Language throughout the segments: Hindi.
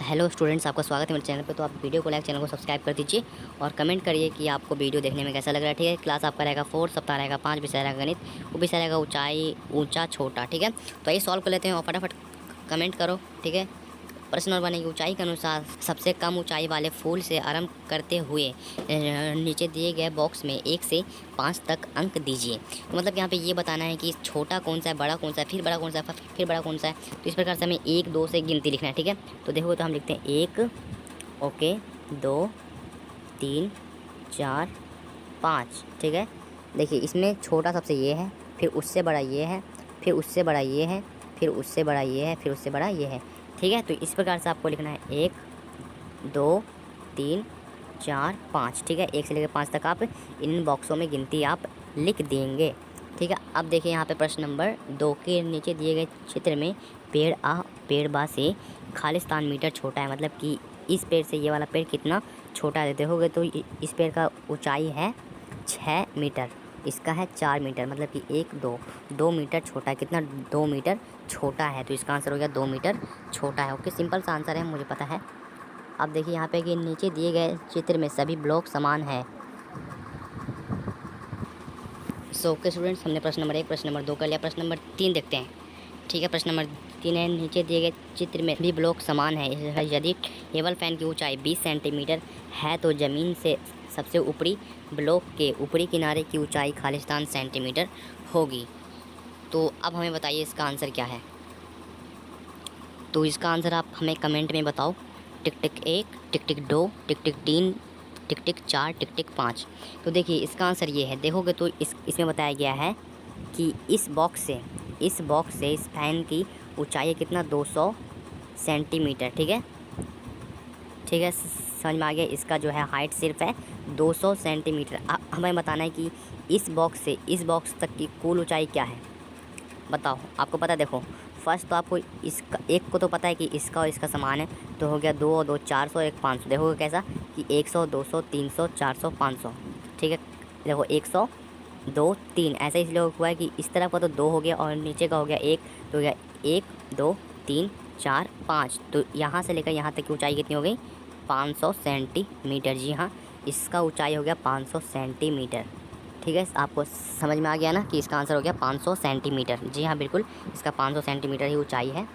हेलो स्टूडेंट्स, आपका स्वागत है मेरे चैनल पे। तो आप वीडियो को लाइक, चैनल को सब्सक्राइब कर दीजिए और कमेंट करिए कि आपको वीडियो देखने में कैसा लग रहा है। ठीक है, क्लास आपका रहेगा 4, सप्ताह रहेगा 5, विषय रहेगा गणित, वो विषय रहेगा ऊंचाई, ऊंचा छोटा। ठीक है, तो आइए सॉल्व कर लेते हैं और फटाफट कमेंट करो। ठीक है, प्रश्न और बनेगी ऊंचाई के अनुसार सबसे कम ऊंचाई वाले फूल से आरंभ करते हुए नीचे दिए गए बॉक्स में 1 से 5 तक अंक दीजिए। तो मतलब यहाँ पे ये बताना है कि छोटा कौन सा है, बड़ा कौन सा है, फिर बड़ा कौन सा है, फिर बड़ा कौन सा है। तो इस प्रकार से हमें 1, 2 से गिनती लिखना है। ठीक है, तो देखो तो हम लिखते हैं 1, ओके, 2, 3, 4, 5। ठीक है, देखिए इसमें छोटा सबसे ये है, फिर उससे बड़ा ये है, फिर उससे बड़ा ये है, फिर उससे बड़ा ये है, फिर उससे बड़ा ये है। ठीक है, तो इस प्रकार से आपको लिखना है 1, 2, 3, 4, 5। ठीक है, 1 से लेकर 5 तक आप इन बॉक्सों में गिनती आप लिख देंगे। ठीक है, अब देखिए यहाँ पे प्रश्न नंबर 2 के नीचे दिए गए चित्र में पेड़ बा से खालिस्तान मीटर छोटा है। मतलब कि इस पेड़ से ये वाला पेड़ कितना छोटा है। देखोगे तो इस पेड़ का ऊंचाई है 6 मीटर, इसका है 4 मीटर। मतलब कि 1, 2 मीटर छोटा है। कितना? 2 मीटर छोटा है। तो इसका आंसर हो गया 2 मीटर छोटा है। ओके, सिंपल सा आंसर है, मुझे पता है। अब देखिए यहाँ पे कि नीचे दिए गए चित्र में सभी ब्लॉक समान है। सो ओके स्टूडेंट्स, हमने प्रश्न नंबर 1, प्रश्न नंबर 2 कर लिया। प्रश्न नंबर 3 देखते हैं। ठीक है, प्रश्न नंबर 3 है, नीचे दिए गए चित्र में भी ब्लॉक समान है। यदि टेबल फैन की ऊंचाई 20 सेंटीमीटर है तो ज़मीन से सबसे ऊपरी ब्लॉक के ऊपरी किनारे की ऊंचाई खालिस्तान सेंटीमीटर होगी। तो अब हमें बताइए इसका आंसर क्या है। तो इसका आंसर आप हमें कमेंट में बताओ। टिक टिक 1, टिक टिक 2, टिक टिक 3, टिक टिक 4, टिक टिक 5। तो देखिए इसका आंसर ये है। देखोगे तो इसमें बताया गया है कि इस बॉक्स से इस फैन की ऊंचाई कितना 200 सेंटीमीटर। ठीक है, ठीक है, समझ में आ गया। इसका जो है हाइट सिर्फ है 200 सेंटीमीटर। हमें बताना है कि इस बॉक्स से इस बॉक्स तक की कुल ऊंचाई क्या है। बताओ, आपको पता है। देखो फर्स्ट तो आपको इसका एक को तो पता है कि इसका और इसका समान है, तो हो गया 2 और 2 400, 1 500। देखोगे कैसा कि 100, 200, 300, 400, 500। ठीक है, देखो 100, 2, 3 ऐसा इसलिए हुआ है कि इस तरफ का तो 2 हो गया और नीचे का हो गया 1, तो हो गया 1, 2, 3, 4, 5। तो यहाँ से लेकर यहाँ तक की ऊंचाई कितनी हो गई? 500 सेंटीमीटर। जी हाँ, इसका ऊंचाई हो गया 500 सेंटीमीटर। ठीक है, आपको समझ में आ गया ना कि इसका आंसर हो गया 500 सेंटीमीटर। जी हाँ, बिल्कुल इसका 500 सेंटीमीटर ही ऊंचाई है।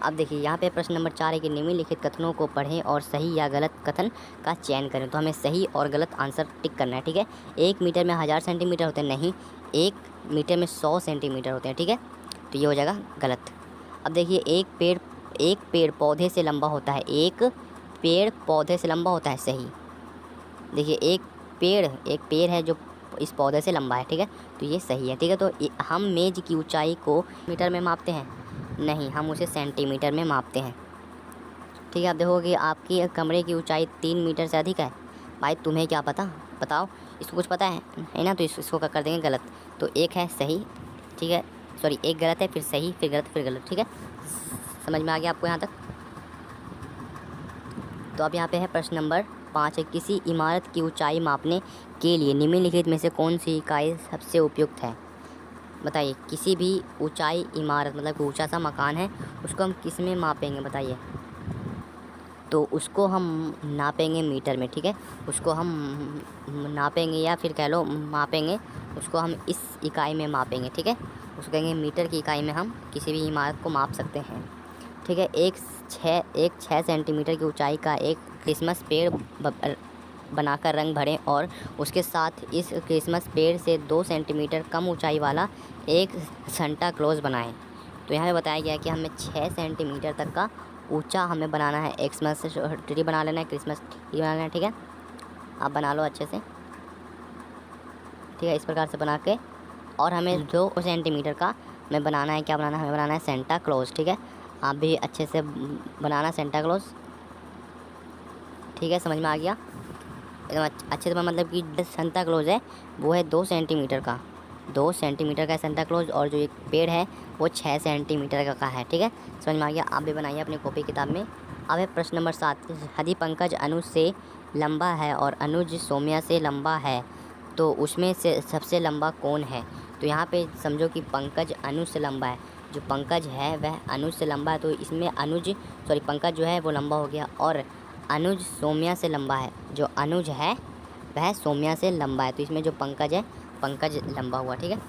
अब देखिए यहाँ पे प्रश्न नंबर 4 है कि निम्नलिखित कथनों को पढ़ें और सही या गलत कथन का चयन करें। तो हमें सही और गलत आंसर टिक करना है। ठीक है, 1 मीटर में 1000 सेंटीमीटर होते हैं, नहीं, 1 मीटर में 100 सेंटीमीटर होते हैं। ठीक है, तो ये हो जाएगा गलत। अब देखिए एक पेड़ पौधे से लंबा होता है। एक पेड़ पौधे से लंबा होता है, सही। देखिए एक पेड़ है जो इस पौधे से लंबा है। ठीक है, तो ये सही है। ठीक है, तो हम मेज़ की ऊंचाई को मीटर में मापते हैं, नहीं, हम उसे सेंटीमीटर में मापते हैं। ठीक है, आप देखोगे आपकी कमरे की ऊंचाई 3 मीटर से अधिक है। भाई तुम्हें क्या पता, बताओ, इसको कुछ पता है ना। तो इसको क्या कर देंगे? गलत। तो एक है सही, ठीक है, सॉरी, एक गलत है, फिर सही, फिर गलत, फिर गलत। ठीक है, समझ में आ गया आपको यहाँ तक। तो अब यहाँ पे है प्रश्न नंबर 5 है, किसी इमारत की ऊंचाई मापने के लिए निम्नलिखित में से कौन सी इकाई सबसे उपयुक्त है। बताइए, किसी भी ऊंचाई इमारत, मतलब ऊंचा सा मकान है, उसको हम किस में मापेंगे बताइए। तो उसको हम नापेंगे मीटर में। ठीक है, उसको हम नापेंगे या फिर कह लो मापेंगे, उसको हम इस इकाई में मापेंगे। ठीक है, उसको कहेंगे मीटर की इकाई में हम किसी भी इमारत को माप सकते हैं। ठीक है, एक 6 सेंटीमीटर की ऊंचाई का एक क्रिसमस पेड़ बनाकर रंग भरें और उसके साथ इस क्रिसमस पेड़ से 2 सेंटीमीटर कम ऊंचाई वाला एक सांता क्लॉज बनाएं। तो यहाँ पे बताया गया है कि हमें 6 सेंटीमीटर तक का ऊंचा हमें बनाना है। एक्समस ट्री बना लेना है, क्रिसमस ट्री बना लेना है। ठीक है, आप बना लो अच्छे से। ठीक है, इस प्रकार से बना के, और हमें 2 सेंटीमीटर का हमें बनाना है। क्या बनाना है? हमें बनाना है सांता क्लॉज। ठीक है, आप भी अच्छे से बनाना सांता क्लॉज। ठीक है, समझ में आ गया एकदम अच्छे से। मतलब कि जो सांता क्लॉज है वो है 2 सेंटीमीटर का, 2 सेंटीमीटर का सांता क्लॉज, और जो एक पेड़ है वो 6 सेंटीमीटर का है। ठीक है, समझ में आ गया। आप भी बनाइए अपनी कॉपी किताब में। अब है प्रश्न नंबर 7, यदि पंकज अनुज से लंबा है और अनुज सौम्या से लंबा है तो उसमें से सबसे लंबा कौन है? तो यहाँ पे समझो कि पंकज अनुज से लंबा है। जो पंकज है वह अनुज से लंबा है, तो इसमें पंकज जो है वो लंबा हो गया, और अनुज सौम्या से लंबा है। जो अनुज है वह सौम्या से लंबा है, तो इसमें जो पंकज है, पंकज लंबा हुआ। ठीक है,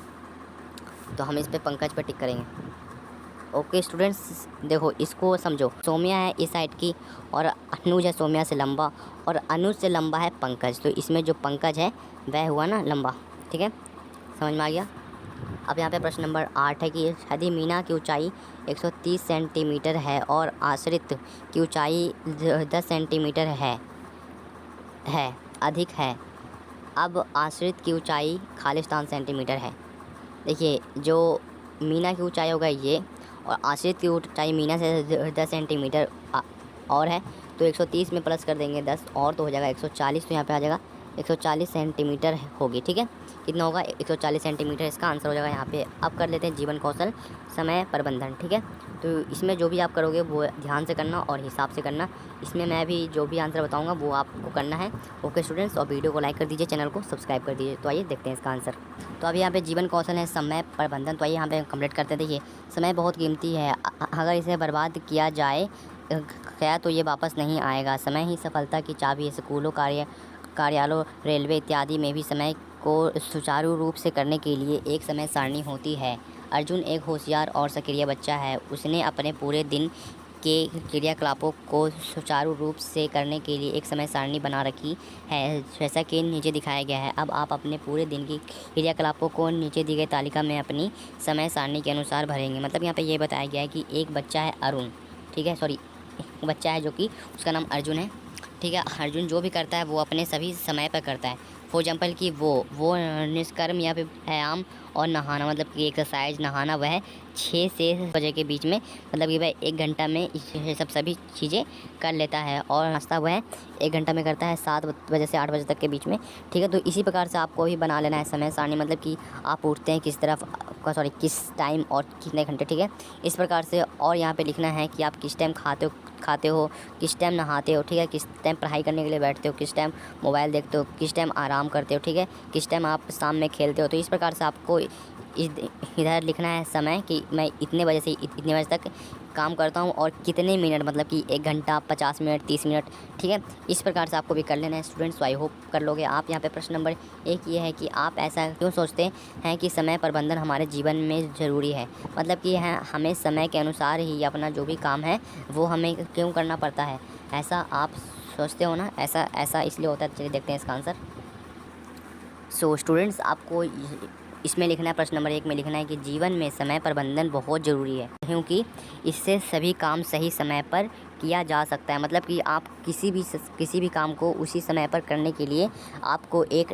तो हम इस पे पंकज पे टिक करेंगे। ओके स्टूडेंट्स, देखो इसको समझो, सौम्या है इस साइड की और अनुज है सौम्या से लंबा, और अनुज से लंबा है पंकज, तो इसमें जो पंकज है वह हुआ ना लंबा। ठीक है, समझ में आ गया। अब यहाँ पे प्रश्न नंबर 8 है कि यदि मीना की ऊंचाई 130 सेंटीमीटर है और आश्रित की ऊंचाई 10 सेंटीमीटर है अधिक है, अब आश्रित की ऊंचाई खालिस्तान सेंटीमीटर है। देखिए, जो मीना की ऊंचाई होगा ये, और आश्रित की ऊंचाई मीना से 10 सेंटीमीटर और है, तो 130 में प्लस कर देंगे 10 और, तो हो जाएगा 140। तो यहाँ पे आ जाएगा 140 सेंटीमीटर होगी। ठीक है, कितना होगा? 140 सेंटीमीटर इसका आंसर हो जाएगा यहाँ पे। अब कर लेते हैं जीवन कौशल समय प्रबंधन। ठीक है, तो इसमें जो भी आप करोगे वो ध्यान से करना और हिसाब से करना। इसमें मैं भी जो भी आंसर बताऊँगा वो आपको करना है। ओके स्टूडेंट्स, और वीडियो को लाइक कर दीजिए, चैनल को सब्सक्राइब कर दीजिए। तो आइए देखते हैं इसका आंसर। तो अभी यहाँ पे जीवन कौशल है समय प्रबंधन, तो आइए यहाँ पे कंप्लीट करते हैं। देखिए, समय बहुत कीमती है, अगर इसे बर्बाद किया जाए गया तो ये वापस नहीं आएगा। समय ही सफलता की चाबी है। स्कूलों, कार्यालयों, रेलवे इत्यादि में भी समय को सुचारू रूप से करने के लिए एक समय सारणी होती है। अर्जुन एक होशियार और सक्रिय बच्चा है। उसने अपने पूरे दिन के क्रियाकलापों को सुचारू रूप से करने के लिए एक समय सारणी बना रखी है, जैसा कि नीचे दिखाया गया है। अब आप अपने पूरे दिन की क्रियाकलापों को नीचे दी गई तालिका में अपनी समय सारणी के अनुसार भरेंगे। मतलब यहाँ पे ये बताया गया है कि एक बच्चा है अरुण, ठीक है, एक बच्चा है जो कि उसका नाम अर्जुन है। ठीक है, अर्जुन जो भी करता है वो अपने सभी समय पर करता है। फॉर एग्जाम्पल कि वो निष्कर्म या फिर व्यायाम और नहाना, मतलब कि एक्सरसाइज, नहाना, वह 6 से बजे के बीच में, मतलब कि वह 1 घंटा में ये सभी चीज़ें कर लेता है। और नाश्ता वह 1 घंटा में करता है, 7 बजे से 8 बजे तक के बीच में। ठीक है, तो इसी प्रकार से आपको भी बना लेना है समय सारणी, मतलब कि आप उठते हैं किस टाइम और कितने घंटे। ठीक है, इस प्रकार से। और यहाँ पे लिखना है कि आप किस टाइम खाते हो, किस टाइम नहाते हो, ठीक है, किस टाइम पढ़ाई करने के लिए बैठते हो, किस टाइम मोबाइल देखते हो, किस टाइम आराम करते हो, ठीक है, किस टाइम आप शाम में खेलते हो। तो इस प्रकार से आपको इधर लिखना है समय कि मैं इतने बजे से इतने बजे तक काम करता हूँ और कितने मिनट, मतलब कि 1 घंटा, 50 मिनट, 30 मिनट। ठीक है, इस प्रकार से आपको भी कर लेना है स्टूडेंट्स। आई होप कर लोगे आप। यहाँ पे प्रश्न नंबर 1 ये है कि आप ऐसा क्यों सोचते हैं कि समय प्रबंधन हमारे जीवन में ज़रूरी है। मतलब कि हमें समय के अनुसार ही अपना जो भी काम है वो हमें क्यों करना पड़ता है, ऐसा आप सोचते हो ना। ऐसा इसलिए होता है। चलिए देखते हैं इसका आंसर। सो स्टूडेंट्स, आपको इसमें लिखना है, प्रश्न नंबर 1 में लिखना है कि जीवन में समय प्रबंधन बहुत ज़रूरी है, क्योंकि इससे सभी काम सही समय पर किया जा सकता है। मतलब कि आप किसी भी काम को उसी समय पर करने के लिए आपको एक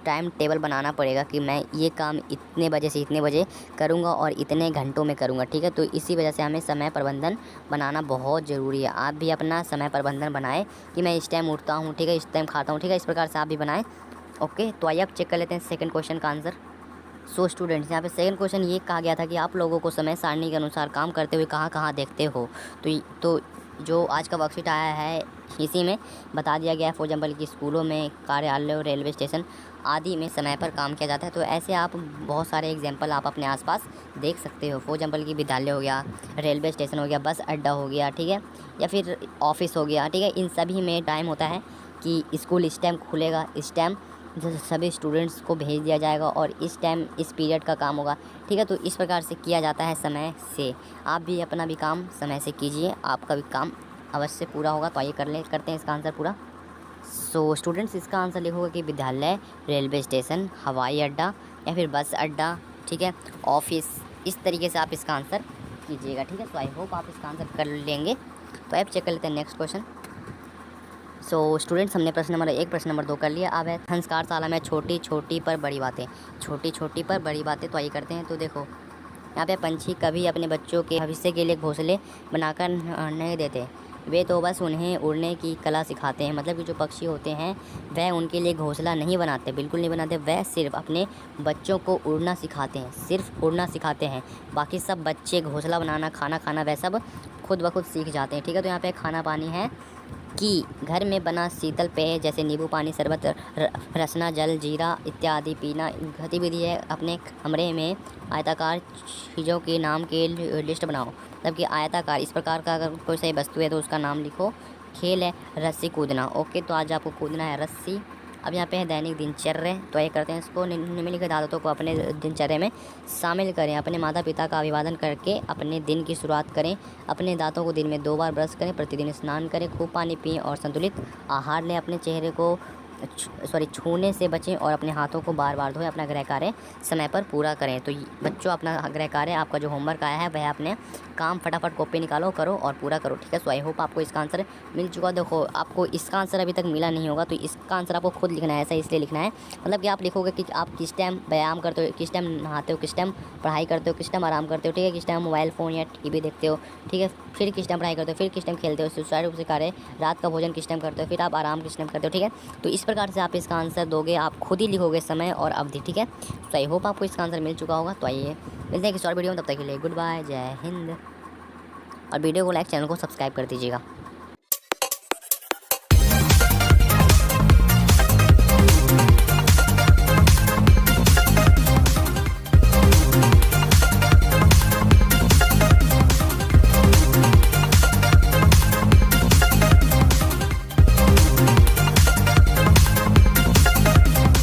टाइम टेबल बनाना पड़ेगा कि मैं ये काम इतने बजे से इतने बजे करूँगा और इतने घंटों में करूँगा। ठीक है, तो इसी वजह से हमें समय प्रबंधन बनाना बहुत ज़रूरी है। आप भी अपना समय प्रबंधन बनाएं कि मैं इस टाइम उठता हूँ, ठीक है, इस टाइम खाता हूँ, ठीक है, इस प्रकार से आप भी बनाएं। ओके, तो आइए अब चेक कर लेते हैं सेकंड क्वेश्चन का आंसर। सो स्टूडेंट्स, यहाँ पे सेकंड क्वेश्चन ये कहा गया था कि आप लोगों को समय सारणी के अनुसार काम करते हुए कहाँ कहाँ देखते हो। तो जो आज का वर्कशीट आया है इसी में बता दिया गया है। फॉर एग्जाम्पल कि स्कूलों में, कार्यालयों, रेलवे स्टेशन आदि में समय पर काम किया जाता है। तो ऐसे आप बहुत सारे एग्जाम्पल आप अपने आसपास देख सकते हो। फॉर एग्जाम्पल कि विद्यालय हो गया, रेलवे स्टेशन हो गया, बस अड्डा हो गया, ठीक है, या फिर ऑफिस हो गया, ठीक है। इन सभी में टाइम होता है कि स्कूल इस टाइम खुलेगा, इस टाइम सभी स्टूडेंट्स को भेज दिया जाएगा और इस टाइम इस पीरियड का काम होगा। ठीक है, तो इस प्रकार से किया जाता है समय से। आप भी अपना भी काम समय से कीजिए, आपका भी काम अवश्य पूरा होगा। तो आइए करते हैं इसका आंसर पूरा। सो स्टूडेंट्स, इसका आंसर लिखोगे कि विद्यालय, रेलवे स्टेशन, हवाई अड्डा या फिर बस अड्डा, ठीक है, ऑफिस, इस तरीके से आप इसका आंसर कीजिएगा। ठीक है, तो आई होप आप इसका आंसर कर लेंगे। तो अब चेक कर लेते हैं नेक्स्ट क्वेश्चन। सो स्टूडेंट्स, हमने प्रश्न नंबर 1, प्रश्न नंबर 2 कर लिया। अब है संस्कारशाला में छोटी छोटी पर बड़ी बातें। छोटी छोटी पर बड़ी बातें, तो आइए करते हैं। तो देखो, यहाँ पे पंछी कभी अपने बच्चों के भविष्य के लिए घोंसले बनाकर नहीं देते, वे तो बस उन्हें उड़ने की कला सिखाते हैं। मतलब कि जो पक्षी होते हैं वह उनके लिए घोंसला नहीं बनाते, बिल्कुल नहीं बनाते। वह सिर्फ अपने बच्चों को उड़ना सिखाते हैं, सिर्फ उड़ना सिखाते हैं। बाकी सब बच्चे घोंसला बनाना, खाना खाना वह सब खुद ब खुद सीख जाते हैं। ठीक है, तो यहाँ पे खाना पानी है कि घर में बना शीतल पेय जैसे नींबू पानी, शरबत, रसना जल, जीरा इत्यादि पीना। गतिविधि है अपने कमरे में आयताकार चीज़ों के नाम के लिस्ट बनाओ। मतलब कि आयताकार इस प्रकार का अगर कोई सही वस्तु है तो उसका नाम लिखो। खेल है रस्सी कूदना। ओके, तो आज आपको कूदना है रस्सी। अब यहाँ पे है दैनिक दिनचर्या, तो ये करते हैं इसको। निम्नलिखित आदतों को अपने दिनचर्या में शामिल करें। अपने माता पिता का अभिवादन करके अपने दिन की शुरुआत करें। अपने दांतों को दिन में 2 बार ब्रश करें। प्रतिदिन स्नान करें। खूब पानी पिएं और संतुलित आहार लें। अपने चेहरे को छूने से बचें और अपने हाथों को बार बार धोएं। अपना गृह कार्य समय पर पूरा करें। तो बच्चों, अपना गृह कार्य, आपका जो होमवर्क आया है वह अपने काम फटाफट कॉपी निकालो, करो और पूरा करो। ठीक है, सो आई होप आपको इसका आंसर मिल चुका। देखो, आपको इसका आंसर अभी तक मिला नहीं होगा तो इसका आंसर आपको खुद लिखना है। ऐसा इसलिए लिखना है, मतलब कि आप लिखोगे कि आप किस टाइम व्यायाम करते हो, किस टाइम नहाते हो, किस टाइम पढ़ाई करते हो, किस टाइम आराम करते हो। ठीक है, किस टाइम मोबाइल फ़ोन या टीवी देखते हो। ठीक है, फिर किस टाइम पढ़ाई करते हो, फिर किस टाइम खेलते हो, सुचारू रूप से कार्य, रात का भोजन किस टाइम करते हो, फिर आप आराम किस टाइम करते हो। ठीक है, तो इस प्रकार से आप इसका आंसर दोगे, आप खुद ही लिखोगे समय और अवधि। ठीक है, तो आई होप आपको इसका आंसर मिल चुका होगा। तो आइए मिलते हैं किसी और वीडियो में, तब तक के लिए गुड बाय, जय हिंद। और वीडियो को लाइक, चैनल को सब्सक्राइब कर दीजिएगा।